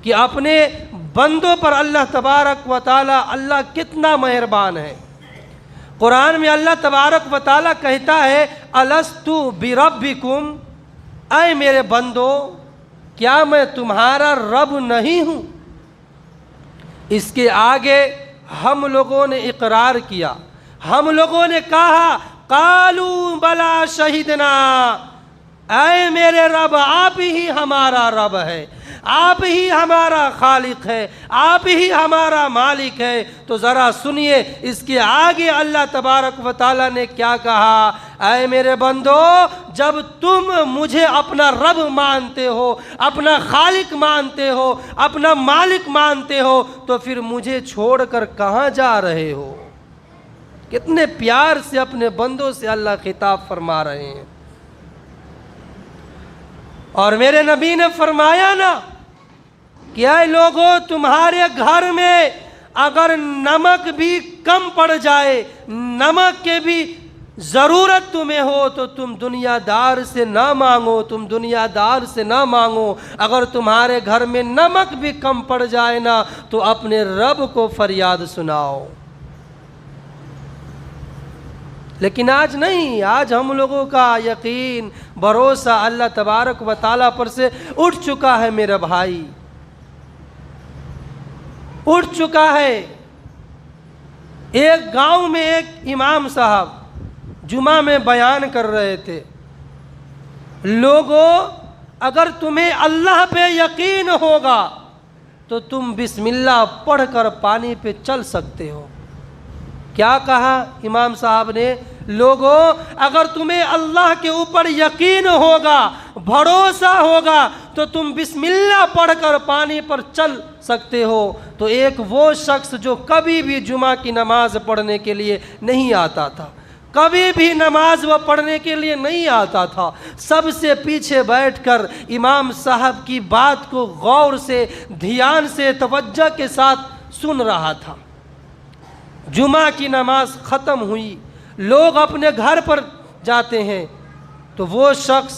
कि अपने बंदों पर अल्लाह तबारक व ताला अल्लाह कितना मेहरबान है। कुरान में अल्लाह तबारक व ताला कहता है अलस्तु बिरब्बिकुम, ऐ मेरे बंदो क्या मैं तुम्हारा रब नहीं हूँ। इसके आगे हम लोगों ने इकरार किया, हम लोगों ने कहा कालू बला शहीदना, ऐ मेरे रब आप ही हमारा रब है, आप ही हमारा खालिक है, आप ही हमारा मालिक है। तो ज़रा सुनिए इसके आगे अल्लाह तबारक व ताला ने क्या कहा, ऐ मेरे बंदो जब तुम मुझे अपना रब मानते हो, अपना खालिक मानते हो, अपना मालिक मानते हो, तो फिर मुझे छोड़कर कहाँ जा रहे हो। कितने प्यार से अपने बंदों से अल्लाह खिताब फरमा रहे हैं। और मेरे नबी ने फरमाया ना कि ऐ लोगों तुम्हारे घर में अगर नमक भी कम पड़ जाए, नमक के भी ज़रूरत तुम्हें हो तो तुम दुनियादार से ना मांगो, तुम दुनियादार से ना मांगो। अगर तुम्हारे घर में नमक भी कम पड़ जाए ना तो अपने रब को फरियाद सुनाओ। लेकिन आज नहीं, आज हम लोगों का यकीन भरोसा अल्लाह तबारक व ताला पर से उठ चुका है मेरे भाई, उठ चुका है। एक गांव में एक इमाम साहब जुमा में बयान कर रहे थे, लोगों अगर तुम्हें अल्लाह पे यकीन होगा तो तुम बिस्मिल्लाह पढ़कर पानी पे चल सकते हो। क्या कहा इमाम साहब ने, लोगों अगर तुम्हें अल्लाह के ऊपर यकीन होगा, भरोसा होगा तो तुम बिस्मिल्लाह पढ़कर पानी पर चल सकते हो। तो एक वो शख्स जो कभी भी जुमा की नमाज पढ़ने के लिए नहीं आता था, कभी भी नमाज वह पढ़ने के लिए नहीं आता था, सबसे पीछे बैठकर इमाम साहब की बात को गौर से, ध्यान से, तवज्जो के साथ सुन रहा था। जुमा की नमाज ख़त्म हुई, लोग अपने घर पर जाते हैं, तो वो शख्स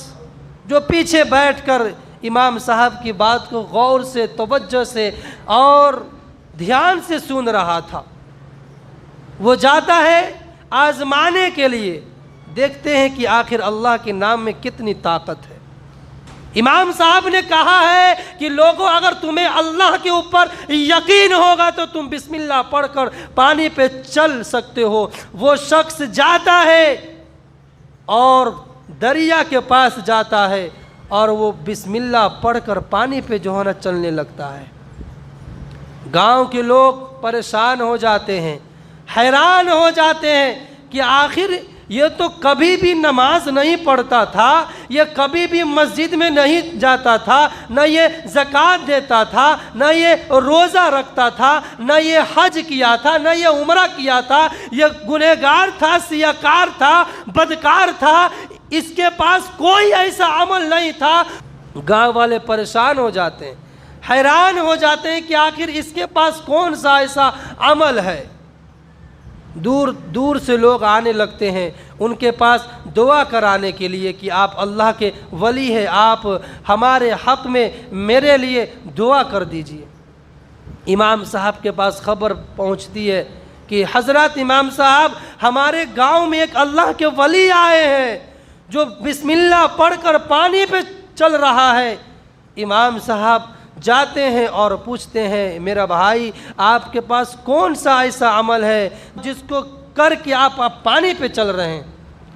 जो पीछे बैठकर इमाम साहब की बात को गौर से, तवज्जो से और ध्यान से सुन रहा था, वो जाता है आजमाने के लिए। देखते हैं कि आखिर अल्लाह के नाम में कितनी ताकत है। इमाम साहब ने कहा है कि लोगों अगर तुम्हें अल्लाह के ऊपर यकीन होगा तो तुम बिस्मिल्लाह पढ़कर पानी पे चल सकते हो। वो शख्स जाता है और दरिया के पास जाता है और वो बिस्मिल्लाह पढ़कर पानी पे जो है ना चलने लगता है। गांव के लोग परेशान हो जाते हैं, हैरान हो जाते हैं कि आखिर ये तो कभी भी नमाज नहीं पढ़ता था, ये कभी भी मस्जिद में नहीं जाता था, न ये ज़कात देता था, न ये रोज़ा रखता था, न ये हज किया था, न ये उम्रा किया था, ये गुनहगार था, सियाकार था, बदकार था, इसके पास कोई ऐसा अमल नहीं था। गांव वाले परेशान हो जाते हैं, हैरान हो जाते हैं कि आखिर इसके पास कौन सा ऐसा अमल है। दूर दूर से लोग आने लगते हैं उनके पास दुआ कराने के लिए कि आप अल्लाह के वली हैं, आप हमारे हक़ में मेरे लिए दुआ कर दीजिए। इमाम साहब के पास खबर पहुंचती है कि हज़रत इमाम साहब हमारे गांव में एक अल्लाह के वली आए हैं जो बिस्मिल्लाह पढ़कर पानी पे चल रहा है। इमाम साहब जाते हैं और पूछते हैं, मेरा भाई आपके पास कौन सा ऐसा अमल है जिसको करके आप पानी पे चल रहे हैं।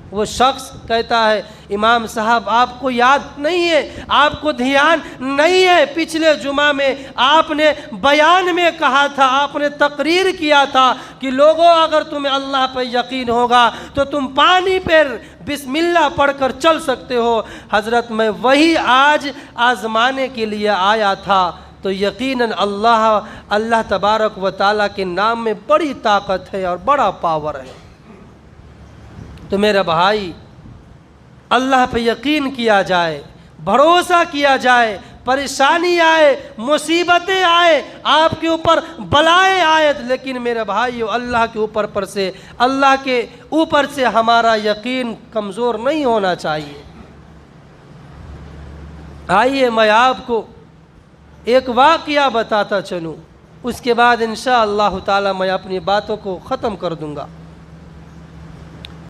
वो शख्स कहता है, इमाम साहब आपको याद नहीं है, आपको ध्यान नहीं है, पिछले जुमा में आपने बयान में कहा था, आपने तकरीर किया था कि लोगों अगर तुम्हें अल्लाह पर यकीन होगा तो तुम पानी पर बिस्मिल्लाह पढ़कर चल सकते हो। हज़रत मैं वही आज आजमाने के लिए आया था। तो यकीनन अल्लाह तबारक व ताला के नाम में बड़ी ताकत है और बड़ा पावर है। तो मेरा भाई अल्लाह पे यकीन किया जाए, भरोसा किया जाए, परेशानी आए, मुसीबतें आए, आपके ऊपर बलाएं आए, लेकिन मेरे भाई अल्लाह के ऊपर पर से, अल्लाह के ऊपर से हमारा यकीन कमज़ोर नहीं होना चाहिए। आइए मैं आपको एक वाक़या बताता चलूँ, उसके बाद इंशाअल्लाह ताला मैं अपनी बातों को ख़त्म कर दूँगा।